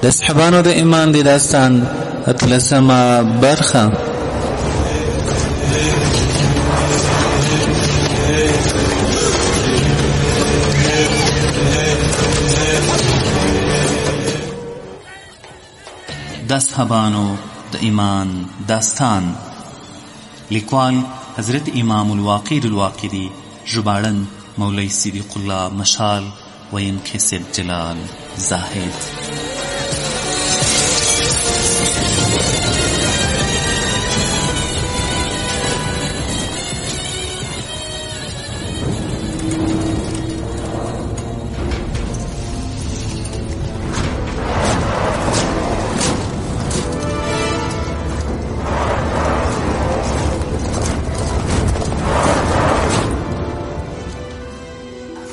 د صحابانو د ایمان د داستان اتلسمه برخه. د صحابانو د ایمان داستان. لیکوال حضرت امام الواقر الواقدی، ژباړن مولوی صدیق الله مشال، ویونکی سید جلال زاهد.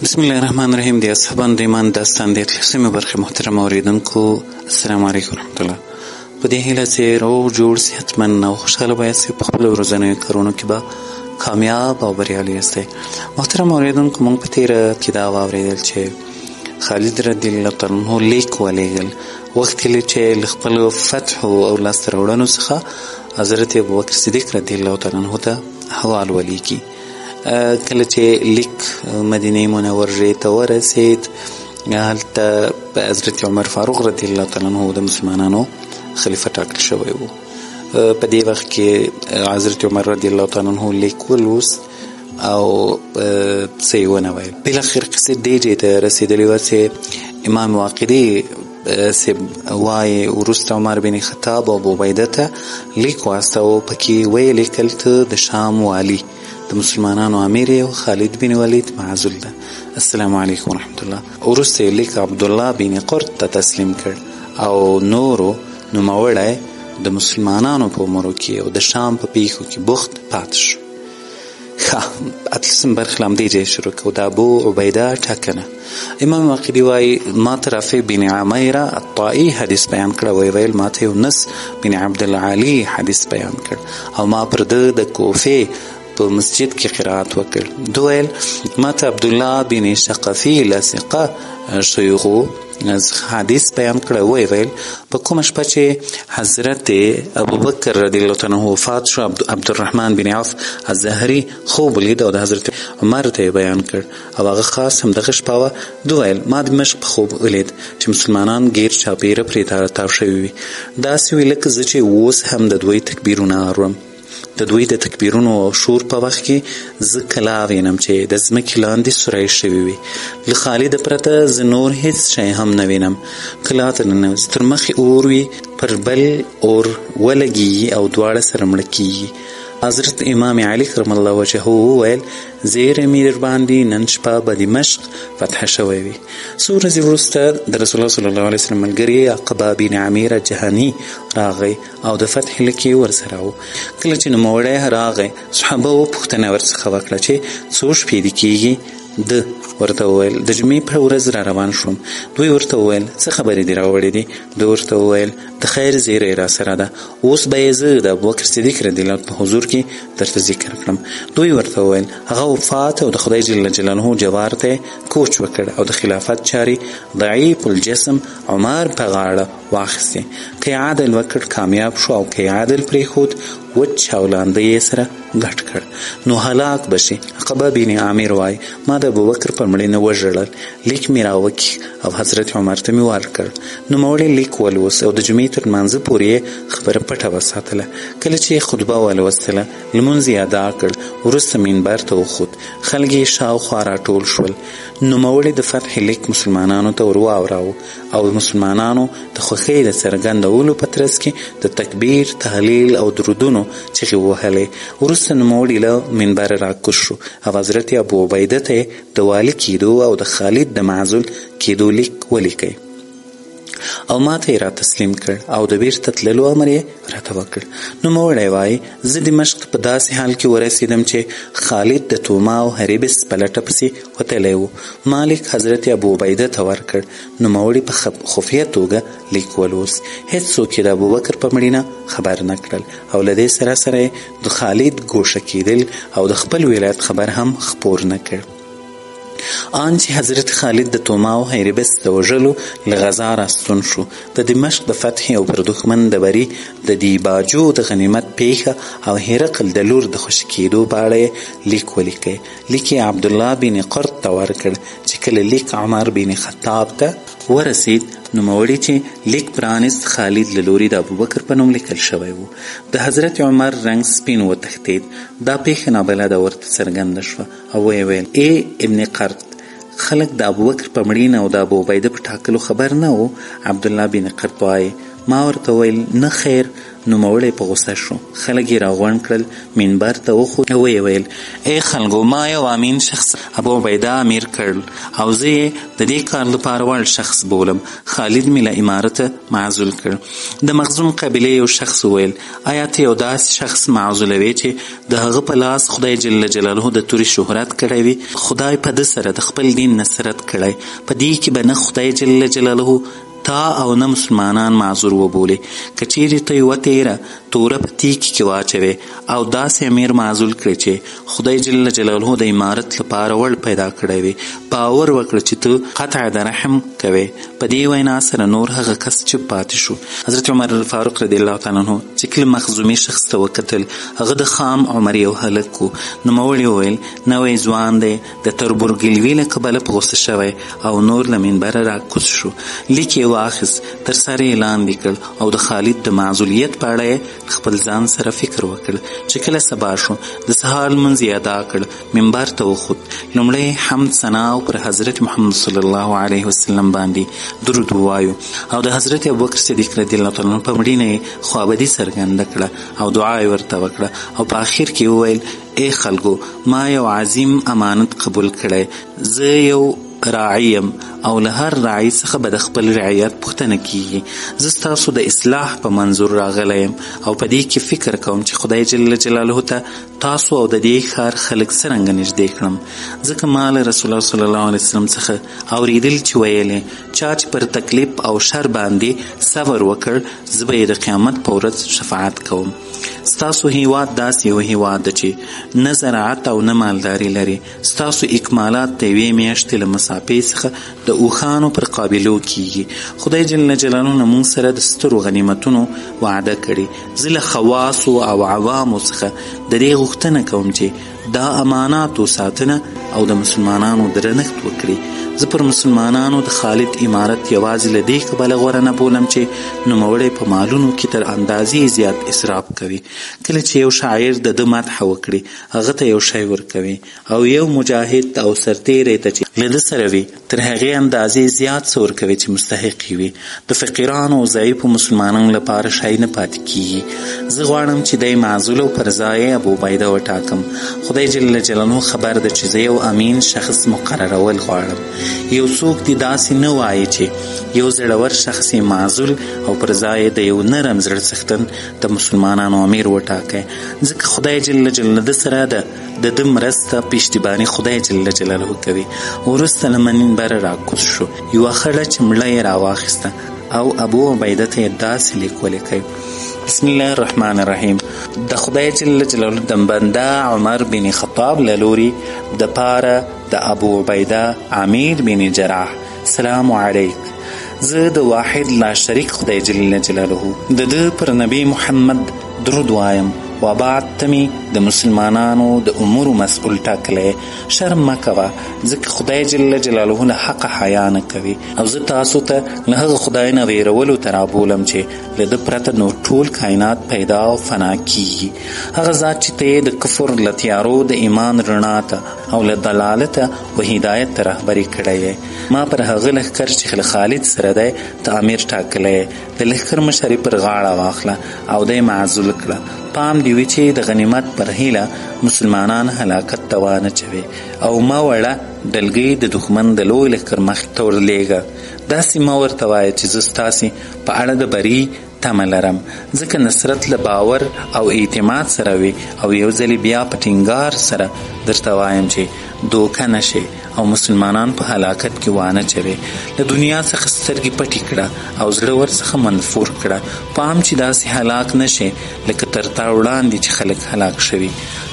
بسم الله الرحمن الرحیم. د اصحابانو د ایمان داستان د اتلسمې برخې محترم اوریدونکو، السلام علیکم ورحمت الله. په دې هیله چې روغ جوړ صحتمند او خوشحاله به یاستئ، په خپلو ورځنیو کارونو کې به کامیاب او بریالي یاستئ. محترم اوریدونکو، موږ په تېره کې دا واورېدل چې خالد رضی الله تعالی عنه لیک ولېږل غوښتل چې له خپلو فتحو او لاسته راوړنو څخه حضرت ابوبکر صدیق رضی الله تعالی عنه ته حوال ولیکي. کله چې لیک مدینه منورې ته ورسید، هلته حضرت عمر فاروق رضی الله تعالی عنه د مسلمانانو خلیفه ټاکل شوی و. په دې وخت کې حضرت عمر رضی الله تعالی عنه لیک ولوست او څه یې ونه ویل. بالاخره قصې دې ځای ته رسېدلې وه چې امام واقدي وایي وروسته عمر بن خطاب او ابو عبیده ته لیک واستاوه، پکې ویې لیکل ته د شام والی د مسلمانانو امیر او خالد بن ولید معزول ده. السلام علیکم ورحمت الله. وروسته یې لیک عبدالله بن قرط ته تسلیم کړ او نورو نوموړی د مسلمانانو په امورو کې او د شام په پیښو کې بوخت پاتې شو. اتلسم برخه له همدې ځای شروع کوو. د ابو عبیده ټاکنه. امام واقدي وایي ما ته رافع بن عمیره الطائي حدیث بیان کړه، ویل ما ته یونس بن عبدالعالي حدیث بیان کړ او ما پر ده د کوفې په مسجد کې قرائت وکړ. دویل ما ته عبدالله بن شقفي لاسقه شیخو حدیث بیان کړه، ویل په کومه شپه چې حضرت ابوبکر رضی الله عنه وفات شو، عبدالرحمن بن عوف الزهري خوب ولید او د حضرت عمر ته بیان کړ او هغه خاص هم دغه شپه وه. دویل ما د مشق په خوب ولید چې مسلمانان غیر چاپیره پرې تاو شوي وي، داسې وي لکه زه چې اوس هم د دوی تکبیرونه اورم. د دوی د تکبیرونو او شور په وخت کې زه کلا وینم چې د ځمکې لاندې سوری شوي وي. له خالد پرته زه نور هیڅ شی هم نه وینم. کلا ته ننوځي، تر مخې اور وي، پر بل اور ولګېږي او دواړه سره مړه کېږي. حضرت امام علی کرم الله وجهه وویل زیر امیر باندې نن شپه به دمشق فتح شوی وي. څو ورځې وروسته د رسول الله صلی الله علیه وسلم ملګري عقبه بن عمیر جهني راغی او د فتح لیکې ورسره و. کله چې نوموړی راغی، صحابه پوښتنه ورڅخه وکړه چې څو شپې دې کېږي؟ ده ورته وویل د جمعې په ورځ را روان شوم. دوی ورته وویل څه خبرې دې راوړې دي؟ ده ورته وویل د خیر زیری را سره ده، اوس به یې زه د ابوبکر صدیق رضی الله په حضور کې درته ذکر کړم. دوی ورته وویل هغه وفات او د خدای جل جلاله جوار ته کوچ وکړ او د خلافت چارې ضعیف الجسم عمر په غاړه واخیستې. که عادل وکړ کامیاب شو او که عادل پرېښود وچ او لاندې یې سره ګډ کړ نو هلاک بشي. عقبه بن عامر وایي ما د ابوبکر پر مړینه وژړل، لیک مې راوکي او حضرت عمر ته مې ورکړ. نوموړی لیک ولوست او د جمعې تر لمانځه پورې خبره پټه وساتله. کله چې خطبه ولوستله، لمونځ یې ادا کړ، وروسته منبر ته وخوت، خلک یې شاوخوا راټول شول. نوموړی د فتح لیک مسلمانانو ته ور واوراوه او مسلمانانو د خوښۍ د څرګندولو په ترڅ کې د تکبیر، تهلیل او درودونو چغې وهلې. وروسته نوموړي له منبر راکوز شو او حضرت ابو عبیده ته د والي کېدو او د خالد د معزول کېدو لیک ولیکئ او ما ته یې را تسلیم کړ او د بیرته تللو امر یې راته وکړ. نوموړی وایي زه دمشق په داسې حال کې ورسېدم چې خالد د توما او هریبس په لټه پسې وتلی و. ما لیک حضرت ابو عبیده ته ورکړ. نوموړي په خفیه توګه لیک ولوست. هېڅوک یې د ابوبکر په مړینه خبر نه کړل او له دې سره سره د خالد ګوښه کېدل او د خپل ولایت خبر هم خپور نه کړ. آن چې حضرت خالد د توما او هیربس د وژلو له غزا راستون شو. د دمشق د فتح او پر دښمن د بري د دیباجو د غنیمت پیښه او هرقل د لور د خوشي کېدو په اړه لیک ولیکئ. لیک یې عبدالله بن قرط ته ورکړ چې کله لیک عمر بن خطاب ته ورسید نوموړي چې لیک پرانست خالد له لوري د ابوبکر په نوم لیکل شوی و. د حضرت عمر رنګ سپین وتښتېد. دا پیښه نابلده ورته څرګنده شوه او ویې ویل ای ابن قرط خلک د ابوبکر په مړینه او د ابو عبیده په ټاکلو خبر نه و. عبدالله بن قرط وایي ما ورته ویل نه خیر. نوموړی په غوسه شو. خلک یې راغونډ کړل، منبر ته وخوت او ویې ویل ای خلکو ما یو امین شخص ابو عبیده امیر کړل او زه یې د دې کار لپاره وړ شخص بولم. خالد مې له امارته معزول کړ. د مخزوم قبیلې یو شخص وویل آیا ته یو داسې شخص معزولوې چې د هغه په لاس خدای جل جلاله د تورې شهرت کړی وي؟ خدای په ده سره د خپل دین نصرت کړی. په دې کې به نه خدای جل جلاله تا او نه مسلمانان معذور وبولي. که چیرې ته یوه تیره توره په تیکې کې واچوې او داسې امیر معزول کړې چې خدای جل جلاله د امارت لپاره وړ پیدا کړی وي، باور وکړه چې ته قطع د رحم کوې. په دې وینا سره نور هغه کس چپ پاتې شو. حضرت عمر فاروق رضی الله تعالی عنه چې کله مخزومي شخص ته وکتل هغه د خام عمر یو هلک و. نوموړي وویل نوی ځوان دی، د تربورګلوي له کبله په غوسه شوی او نور له منبره راکوز شو. لیک یې واخیست، تر سره یې لاندې کړ او د خالد د معزولیت په اړه یې خپل ځان سره فکر وکړ. چې کله سبا شو د سهار لمونځ یې ادا کړ، منبر ته وخوت. لومړی حمد ثنا پر حضرت محمد صلی الله علیه وسلم باندې درود ووایو او د حضرت ابوبکر صدیق رضی الله تعالی عنه په مړینه یې خوابدي څرګنده کړه او دعا یې ورته وکړه او په آخر کې وویل ای خلکو ما یو عظیم امانت قبول کړی. زه یو راعیم او له هر راعي څخه به د خپل رعیت پوښتنه کیږي. زه ستاسو د اصلاح په منظور راغلی یم او په دې کې فکر کوم چې خدای جل جلاله ته تاسو او د دې ښار خلک څرنګه نږدې کړم. ځکه ما له رسول الله صلی الله علیه وسلم څخه اوریدل چې ویلې چا چې پر تکلیف او شر باندې صبر وکړ زه به یې د قیامت په ورځ شفاعت کوم. ستاسو هیواد داسې یو هیواد ده چې نه زراعت او نه مالداري لري. ستاسو اکمالات د یوې میاشتې له مسافې څخه د اوښانو پر قابلو کیږي. خدای جل جلاله نه موږ سره د سترو غنیمتونو وعده کړي. زه له خواصو او عوامو څخه د دې غوښتنه کوم چې دا اماناتو ساتنه او د مسلمانانو درنښت وکړي. زه پر مسلمانانو د خالد امارت یوازې له دې کبله غوره نه بولم چې نوموړی په مالونو کې تر اندازې زیات اسراف کوي. کله چې یو شاعر د ده مدح وکړي هغه ته یو شی ورکوي او یو مجاهد او سرتیری ته چې له ده سره وي تر هغې اندازې زیات څه ورکوي چې مستحق وي. د فقیرانو او ضعیفو مسلمانانو لپاره شی نه پاتې کیږي. زه غواړم چې دی معزول او پر ځای ابو عبیده وټاکم. خدای جل جلاله خبر ده چې زه یو امین شخص مقررول غواړم. یو څوک دې داسې نه وایي چې یو زړور شخص یې معزول او پر ځای د یو نرم زړه څښتن د مسلمانانو امیر وټاکئ. ځکه خدای جل جلاله سره د ده مرسته پشتیباني خدای جل جلاله کوي. وروسته له منبره راکوز شو. یوه خړه چمړه یې راواخیسته او ابو عبیده ته یې داسې لیک ولیکئ بسم الله الرحمن الرحیم. د خدای جل جلاله د بنده عمر بن خطاب له لوري د پاره د ابو عبیده عامر بن جراح سلام علیک. زه د واحد لا شریک خدای جل جلاله د ده پر نبی محمد درود وایم و بعد تمی د مسلمانانو د امورو مسئول ټاکلی. شرم مه کوه ځکه خدای جل جلاله له حق حیا نه کوي او زه تاسو ته له هغه خدای نه ویرولو ته رابولم چې له ده پرته نو ټول کائنات پیدا او فنا کیږي. هغه ذات چې ته د کفر له تیارو د ایمان رڼا ته او له دلالته و هدایت ته رهبري کړی. ما پر هغه لښکر چې له خالد سره دی ته امیر ټاکلی. د لښکر مشري پر غاړه واخله او دی معزول کړه. پام دی وي چې د غنیمت پر هیله مسلمانان هلاکت ته وانچوي او ما وړه ډلګۍ د دښمن د لوی لښکر مخې ته ورلېږه. داسې مه ورته وایه چې زه ستاسې په اړه د بري تمه لرم. ځکه نصرت له باور او اعتماد سره وي او یو ځلې بیا په ټینګار سره درته وایم چې دوکه نشي او مسلمانان په هلاکت کې وانه چوي. له دنیا څخه سترګې پټې کړه او زړه ورڅخه منفور کړه. پام چې داسې هلاک نشي لکه تر تا وړاندې چې خلک هلاک شوي.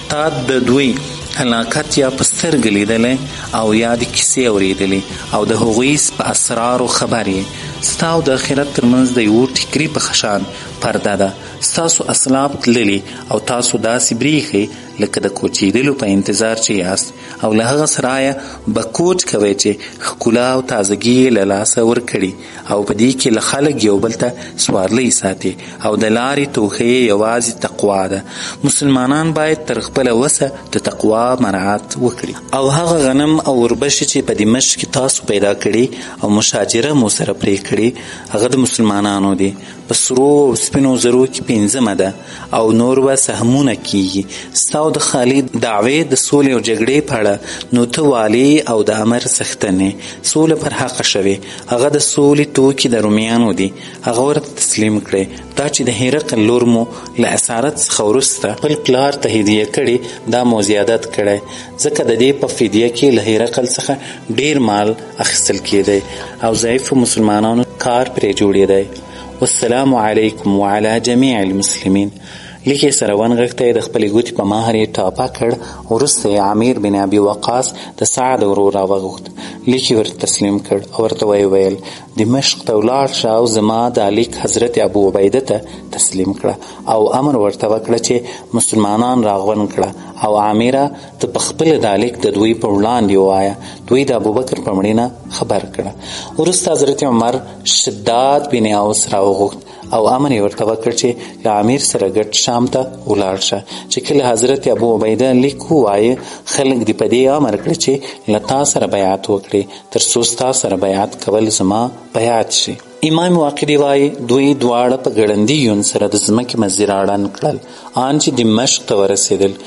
تا د دوی حلاکت یا په سترګو لیدلی او یا د کیسې اورېدلی او د هغوی په اسرارو خبر یې. ستا او د آخرت ترمنځ د یوه ټیکري په شان پرده ده. ستاسو اسلاف تللي او تاسو داسې بریښئ لکه د کوچېدلو په انتظار چې یاست، او له هغه سرایه به کوچ کوئ چې ښکلا او تازګي یې له لاسه ورکړي، او په دې کې له خلک یو بل ته سوارلۍ ساتي، او د لارې توښه یې یوازې تقوا ده. مسلمانان باید تر خپله وسه د تقوا مراعات وکړي، او هغه غنم او وربشې چې په دمشق کې تاسو پیدا کړي او مشاجره مو سره پرې کړي هغه د مسلمانانو دي. په سرو او سپینو زرو کې 5 ده، او نور به سهمونه کیږي. ستا او د خالد دعوې د سولې او جګړې په اړه نو ته والي او د امر څښتنې. سوله پر حقه شوې، هغه د سولې توکي د رومیانو دي، هغه ورته تسلیم کړئ. دا چې د هرقل لور مو له اسارت څخه وروسته خپل پلار ته هدیه کړي دا مو زیادت کړی، ځکه د دې په فدیه کې له هرقل څخه ډیر مال اخیستل کېدی او ضعیفو مسلمانانو کار پرې جوړېدی. والسلام علیکم وعلى جمیع المسلمین. لیکې سره ونغښتی، د خپلې ګوتې په مهر یې ټاپه کړ. وروسته یې عامر بن ابي وقاص د سعد ورور راوغوښت، لیک یې ورته تسلیم کړ او ورته ویل دمشق ته ولاړ شه او زما دا لیک حضرت ابو عبیده ته تسلیم کړه، او امر ورته وکړه چې مسلمانان راغونډ کړه، او عامره ته په خپله دا لیک د دوی په وړاندې ووایه. دوی د ابوبکر په مړینه خبر کړه. وروسته حضرت عمر شداد بن اوس راوغوښت او امر یې ورته وکړ چې له امیر سره ګډ شام ته ولاړ شه. چې کله حضرت ابو عبیده لیک ووایه، خلک دې په دې امر کړه چې له تا سره بیعت وکړي تر څو ستا سره بیعت کول زما بیعت شي. امام واقدي وایي دوی دواړه په ګړندي یون سره د ځمکې مزي راړنګ کړل، ان چې دمشق ته ورسېدل.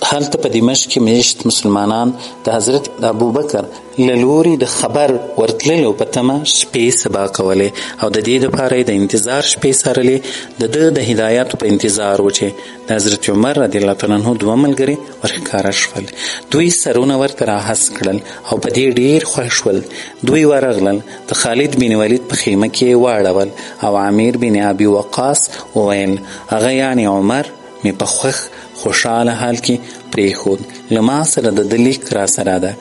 هلته په دمشق کې میشت مسلمانان د حضرت ابوبکر له لوري د خبر ورتللو په تمه شپې سبا کولې، او د دې دپاره یې د انتظار شپې څارلې. د ده د هدایاتو په انتظار و چې د حضرت عمر رضی الله تعالی عنه 2 ملګري ورښکاره شول. دوی سرونه ورته راهس کړل او په دې ډیر خوښ شول. دوی ورغلل، د خالد بن ولید په خیمه کې واړول، او عامر بن ابي وقاص وویل هغه یعنی عمر مې په خوشحاله حال کې پریښود. له ما سره د ده لیک را سره ده.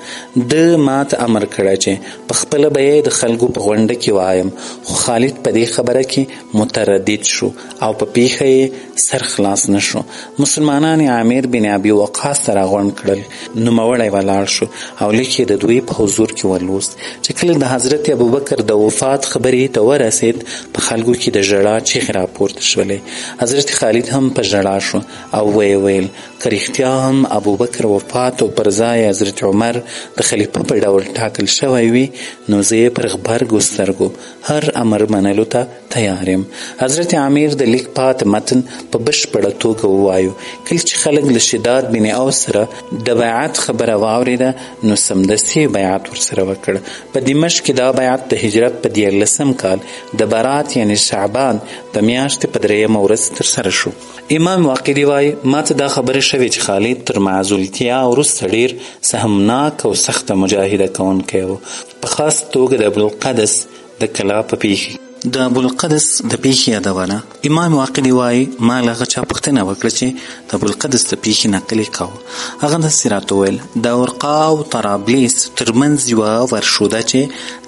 ده ما ته امر کړی چې په خپله به یې د خلکو په غونډه کې وایم، خو خالد په دې خبره کې متردد شو او په پیښه یې سر خلاص نه شو. مسلمانان عامر بن ابي وقاص ته راغونډ کړل، نوموړی ولاړ شو او لیک یې د دوی په حضور کې ولوست. چې کله د حضرت ابوبکر د وفات خبرې ته ورسید، په خلکو کې د ژړا چیغې راپورته شولې. حضرت خالد هم په ژړا شو او ویل که رښتیا هم ابوبکر وفات او پر ځای حضرت عمر د خلیفه په ډول ټاکل شوی وي، نو زه یې پر غبرګو سترګو هر امر منلو ته تیار یم. حضرت عامر د لیک پاتې متن په بشپړه توګه ووایو. کله چې خلک له شداد بن اوس سره د بیعت خبره واورېده، نو سمدستي بیعت ورسره وکړ. په دمشق کې دا بیعت د هجرت په 14 کال د برات یعنی شعبان د میاشتې په 3 ورځ ترسره شو. امام واقدي وایي ما ته دا خبره شوې چې خالد تر معزولتیا وروسته ډیر سهمناک او سخته مجاهده کوونکی و، په خاص توګه د ابوالقدس د کلا په پیښې. د ابوالقدس د پیښې یادونه امام واقدي وایي ما له هغه چا پوښتنه وکړه چې د ابوالقدس د پیښې نقل یې کاوه. هغه داسې راته وویل د ورقا او طرابلس ترمنځ یوه ورشوده چې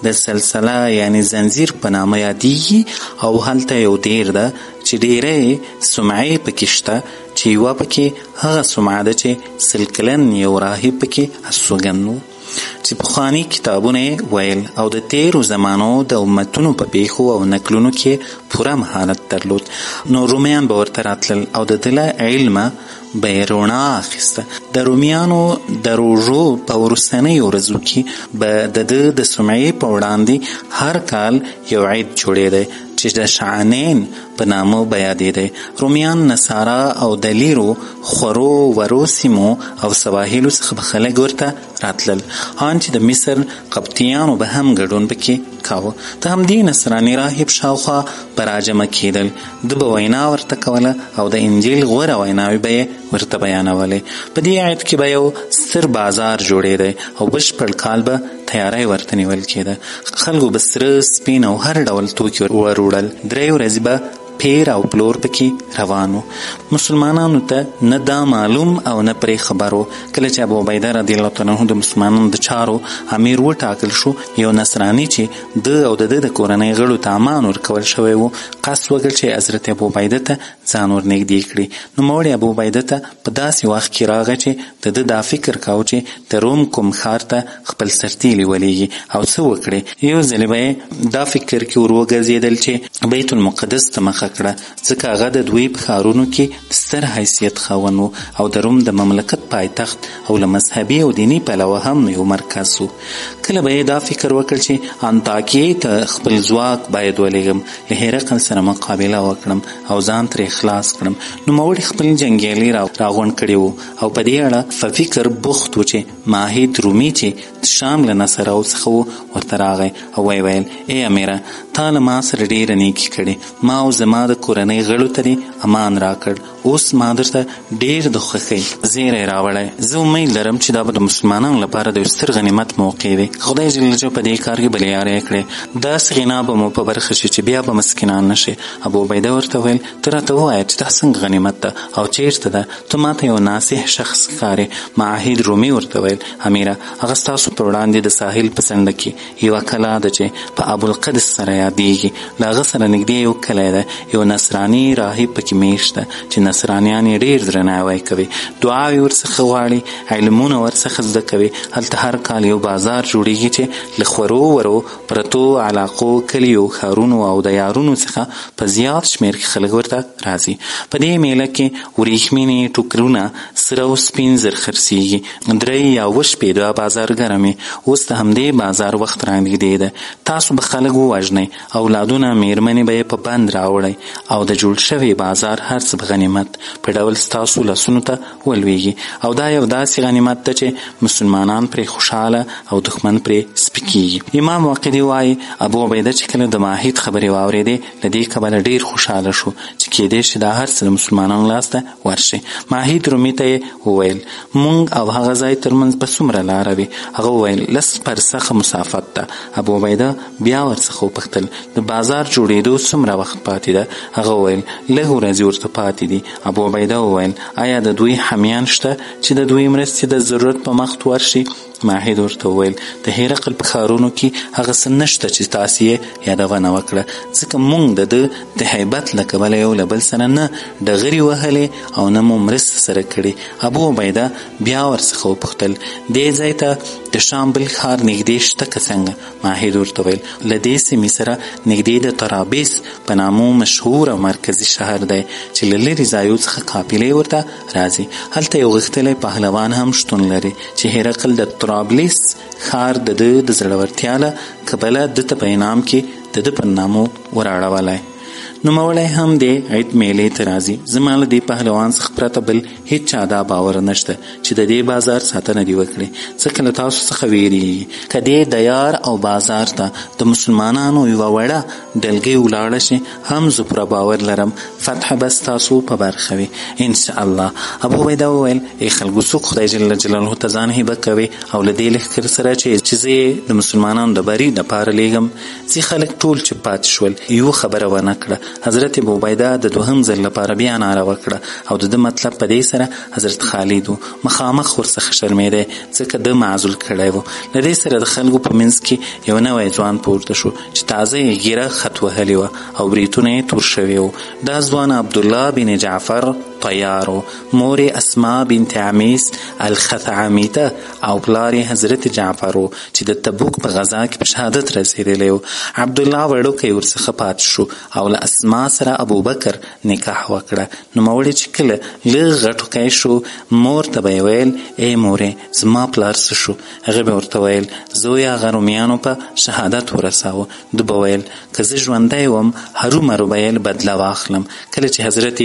د سلسله یعنی زنځیر په نامه یادیږي، او هلته یو دیر ده چې ډیرې سمعې پکې شته، چې یوه پکې هغه سمعه ده چې 100 کلن یو راهب پکې استوګن و، چې پخواني کتابونه ویل او د تیرو زمانو د امتونو په پیښو او نقلونو کې پوره مهارت درلود. نو رومیان به ورته راتلل او د ده له علمه به یې رڼا اخیسته. د رومیانو د روژو په وروستنیو ورځو کې به د ده د سمعې په وړاندې هر کال یو عید جوړېدی چې د شعانین په نامه به یادېدی. رومیان، نصارا او د لیرو خورو ورو سیمو او سواحلو څخه به خلک ورته راتلل، ان چې د مصر قبطیانو به هم ګډون پکې کاوه. د همدې نصراني راهب شاوخوا به راجمع کېدل، ده به وینا ورته کوله او د انجیل غوره ویناوې به یې ورته بیانولې. په دې عید کې به یو ستر بازار جوړېدی او بشپړ کال به تیاری ورته نیول کېده. خلکو به سره، سپین او هر ډول توکي وروړل. 3 ورځې به پیر او پلور پکې روان و. مسلمانانو ته نه دا معلوم او نه پرې خبرو. کله چې ابو عبیده رضی الله تعالی عنه د مسلمانانو د چارو امیر وټاکل شو، یو نصراني چې د او د کورنۍ غړو ته امان ورکول شوی و قصد وکړ چې حضرت ابو عبیده ته ځان ورنږدې کړي. نوموړي ابو عبیده ته په داسې وخت کې راغی چې د ده دا فکر کاوه چې د روم کوم ښار ته خپل سرتیلي ولېږي او څه وکړي. یو ځلې به یې دا فکر کې ور وګرځېدل چې بیت المقدس ته مخه کړه، ځکه هغه د دوی په ښارونو کې ستر حیثیت خاوند و او د روم د مملکت پایتخت او له مذهبي او دیني پلوه هم یو مرکز و. کله به یې دا فکر وکړ چې انطاکیې ته خپل ځواک باید ولېږم، له هرقل سره مقابله وکړم او ځان ترې خلاص کړم. نوموړي خپل جنګیالي راغونډ کړي وو او په دې اړه په فکر بوخت و چې ماهید رومي چې د شام له نصراو څخه و ورته راغی او ویل ای امیره، تا له ما سره ډېره نیکي کړې، ما او زما د کورنۍ غړو ته دې امان راکړ، اوس ما درته ډېر د خوښۍ زیری راوړی. زه امید لرم چې دا به د مسلمانانو لپاره د یو ستر غنیمت موقع وي. خدای جل جلاله په دې کار کې بلیاره یې کړې، داسې غنا به مو په برخه شي چې بیا به مسکینان نشي. ابو عبیده ورته ویل ته راته ووایه چې دا څنګه غنیمت ده او چیرته ده؟ ته ماته یو ناصح شخص ښکارې. ماهید رومي ورته ویل امیره، هغه ستاسو پر وړاندې د ساحل په څنډه کې یوه کلا ده چې په ابوالقدس سره یادیږي. له هغه سره نږدې یو کلی ده، یو نصراني راهب پکې میشت ده چې نصرانیان یې ډېر درناوی کوي، دعاوې ورڅخه غواړي، علمونه ورڅخه زده کوي. هلته هر کال یو بازار جوړیږي چې له خورو ورو پرتو علاقو، کلیو، ښارونو او د یارونو څخه په زیات شمېر کې خلک ورته راځي. په دې میله کې وریښمینې ټوکرونه سره او سپین زر خرڅېږي. 3 یا 7 شپې دا بازار ګرم وي. اوس د همدې بازار وخت رانږدې ده. تاسو به خلک ووژنئ، اولادونه مېرمنې به یې په بند راوړئ او د جوړ شوي بازار هر څه به غنیمت په ډول ستاسو لاسونو ته ولویږي. او دا یو داسې غنیمت ده چې مسلمانان پرې خوشحاله او دښمن پرې سپکېږي. امام واقدي وایي ابو عبیده چې کله د ماهید خبرې واورېدې له دې کبله ډېر خوشحاله شو چې کېدای شي دا هر څه د مسلمانانو لاس ته ورشي. ماهید رومي ته یې وویل موږ او هغه ځای ترمنځ به څومره لاره وي؟ هغه وویل 10 فرسخه مسافت ده. ابو عبیده بیا ورڅخه وپوښتل د بازار جوړېدو څومره وخت پاتې ده؟ هغه وویل 2 ورځې ورته پاتې دي. ابو عبیده وویل آیا د دوی حمیان شته چې د دوی مرستې د ضرورت په وخت ورشي؟ ماهید ورته وویل د هرقل په ښارونو کې هغه څه نشته چې تاسې یې یادونه وکړه، ځکه موږ د ده د هیبت له کبله یو له بل سره نه ډغرې وهلې او نه مو مرسته سره کړې. ابو عبیده بیا ورڅخه وپوښتل دې ځای ته د شام بل ښار نږدې شته که څنګه؟ ماهید ورته ویل له دې سیمې سره نږدې د طرابلس په نامو مشهور او مرکزي شهر دی چې له لرې ځایو څخه قافلې ورته راځي. هلته یو غښتلی پهلوان هم شتون لري چې هرقل د طرابلس ښار د ده د زړورتیا له کبله ده ته په انعام کې د ده پر نامو وراړولی. نوموړی هم د عید میلې ته راځي. زما له دې پهلوان څخه پرته بل هیڅ چا دا باور نشته چې د دې بازار ساتنه دې وکړي، ځکه له تاسو څخه ویریږي که دې د یار او بازار ته د مسلمانانو یوه وړه ډلګۍ ولاړه شي هم زه پوره باور لرم فتح به ستاسو په برخه وي انشاءالله. ابو عبیده وویل ای خلکو څوک خدای جل جلاله ته ځان هیبه کوي او له دې لښکر سره چې زه یې د مسلمانانو د بري دپاره لیږم. ځي خلک ټول چې پاتې شول یوه خبره ونه کړه. حضرت ابو عبیده د 2م ځل لپاره بیا ناره وکړه او د ده مطلب په دې سره حضرت خالد و. مخامخ ورڅخه شرمېدی ځکه ده معزول کړی و. له دې سره د خلکو په منځ کې یو نوی ځوان پورته شو چې تازه یې ږیره خط وهلې وه او بریتونه یې تور شوي وو. دا ځوان عبدالله بن جعفر طیار و. مور اسما بنت عمیس الخثعمیته او پلار حضرت جعفر و چې د تبوک په غزا کې په شهادت رسېدلی و. عبدالله وړوکی ورڅخه پاتې شو او له اسما سره ابوبکر نکاح وکړه. نوموړی چې کله لږ غټوکی شو مور ته به یې ویل ای مورې زما پلار څه شو؟ هغې به ورته ویل زوی هغه رومیانو په شهادت ورساوه. ده به ویل که زه ژوندی وم هرومرو به یې بدله واخلم. کله چې حضرت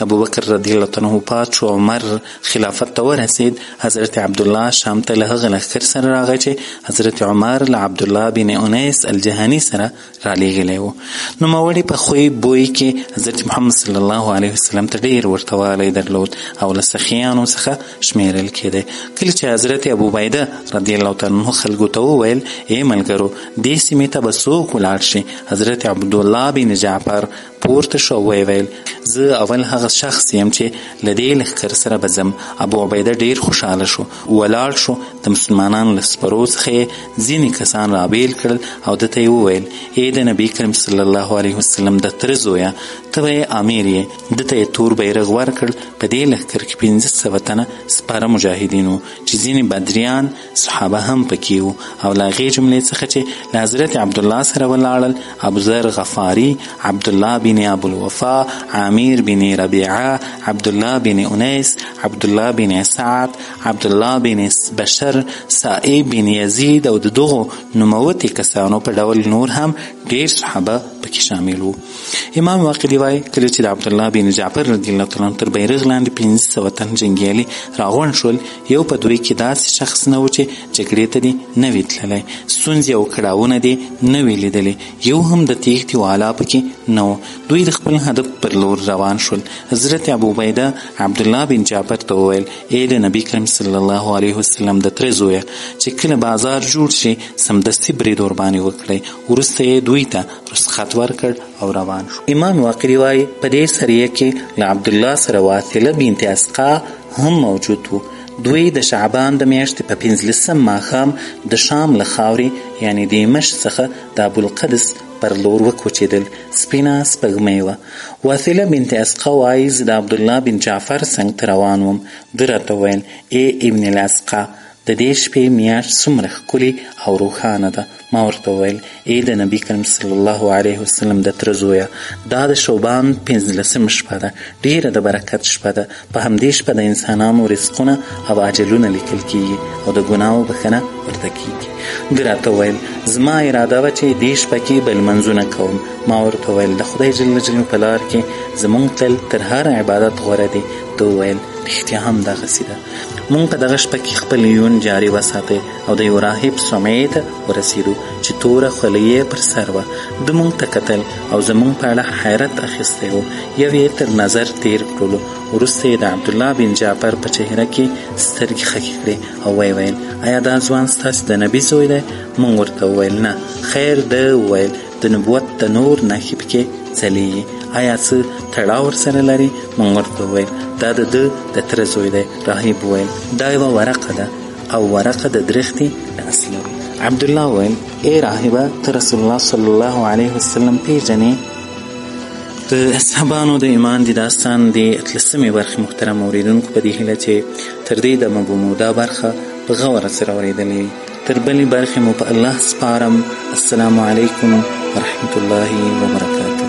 ابوبکر رضی الله عنه پات شو عمر خلافت ته ورسید، حضرت عبدالله شام ته له هغه لښکر سره راغی چې حضرت عمر له عبدالله بن انیس الجهني سره رالیږلی و. نوموړي په خوی بوی کې حضرت محمد صلی الله علیه وسلم ته ډېر ورته والی درلود او له سخیانو څخه شمیرل کېدی. کله چې حضرت ابو عبیده رضی الله عنه خلکو ته وویل ای ملګرو دې سیمې ته به څوک ولاړ شي؟ حضرت عبدالله بن جعفر راپورته شو او ویل زه اول هغه شخص یم چې له دې لښکر سره به ځم. ابو عبیده ډېر خوشحاله شو، ولاړ شو. د مسلمانانو له سپرو څخه یې ځینې کسان رابیل کړل او ده ته یې وویل ای د نبي کریم صلی الله علیه وسلم د تره زویه، ته به یې امیر یې. ده ته یې تور بیرغ ورکړ. په دې لښکر کې 1500 تنه سپاره مجاهدین وو چې ځینې بدریان صحابه هم پکې وو او له هغې جملې څخه چې له حضرت عبدالله سره ولاړل ابوذر غفاري، عبدالله بن ابوالوفا، عامر بن ربیعه، عبدالله بن انیس، عبدالله بن سعد، عبدالله بن بشر، صائب بن یزید او د دغو نوموتي کسانو په ډول نور هم ډېر صحابه پکې شامل وو. امام واقدي وایي کله چې د عبدالله بن جعفر رضی الله تعالی عنه تر بیرغ لاندې 1500 تن جنګیالي راغونډ شول، یو په دوی کې داسې شخص نه و چې جګړې ته دې نه وي تللی، ستونزې او کړاوونه دې نه وي لیدلی، یو هم د تیښتې والا پکې نه و. دوی د خپل هدف پر لور روان شول. حضرت ابو عبیده عبدالله بن جعفر ته وویل ای د نبي کریم صلی الله علیه وسلم د تره زویه، چې کله بازار جوړ شي سمدستي برید ورباندې وکړئ. وروسته یې دوی ته رخصت ورکړ او روان شو. امام واقدي وایي په دې سریه کې له عبدالله سره واثله بنت اسقا هم موجود وو. دوی د شعبان د میاشتې په 15 ماښام د شام له خاورې یعنې دمشق څخه د ابوالقدس پر لور وکوچېدل. سپینه سپږمۍ وه. واثله بنت اسقا وایي زه د عبدالله بن جعفر څنګ ته روان وم. ده راته ویل ای ابن الاسقا، د دې شپې میاشت څومره ښکلې او روښانه ده. ما ورته وویل ای د نبي کریم صلی الله علیه وسلم د تره زویه، دا د شوبان 15مه شپه ده، ډیره د برکت شپه ده. په همدې شپه د انسانانو رزقونه او اجلونه لیکل کیږي او د ګناهو بخښنه ورته کیږي. ده راته ویل زما اراده وه چې دې شپه کې به لمنځونه کوم. ما ورته ویل د خدای جل جلاله په لار کې زمونږ تل تر هر عبادت غوره دی. ده وویل رښتیا هم دغسې ده. مونږ په دغه شپه کې خپل یون جاري وساتئ او د یو راهب سومعې ته ورسېدو چې توره خولۍ یې پر سر وه. ده مونږ ته کتل او زمونږ په اړه حیرت اخیستی و. یو یې تر نظر تیر کړلو. وروسته یې د عبدالله بن جعفر په چهره کې سترګې خښې کړې او ویل آیا دا ځوان ستاسې د نبي زوی دی؟ مونږ ورته وویل نه. خیر. ده وویل د نبوت د نور نښې پکې ځلیږي، آیا څه تړاو ورسره لري؟ مونږ ورته وویل دا د ده د تره زوی دی. راهب وویل دا یوه ورقه ده او ورقه د درختې د اصله وي. عبدالله وویل ای راهبه، ته رسول الله صلی الله علیه وسلم پیژنې؟ د اصحابانو د ایمان د داستان د 13مې برخې محترم اوریدونکو په دې هیله چې تر دې دمه به مو دا برخه په غور سره اورېدلې وي. تر بلې برخې مو په الله سپارم. السلام علیکم ورحمة الله وبرکاته.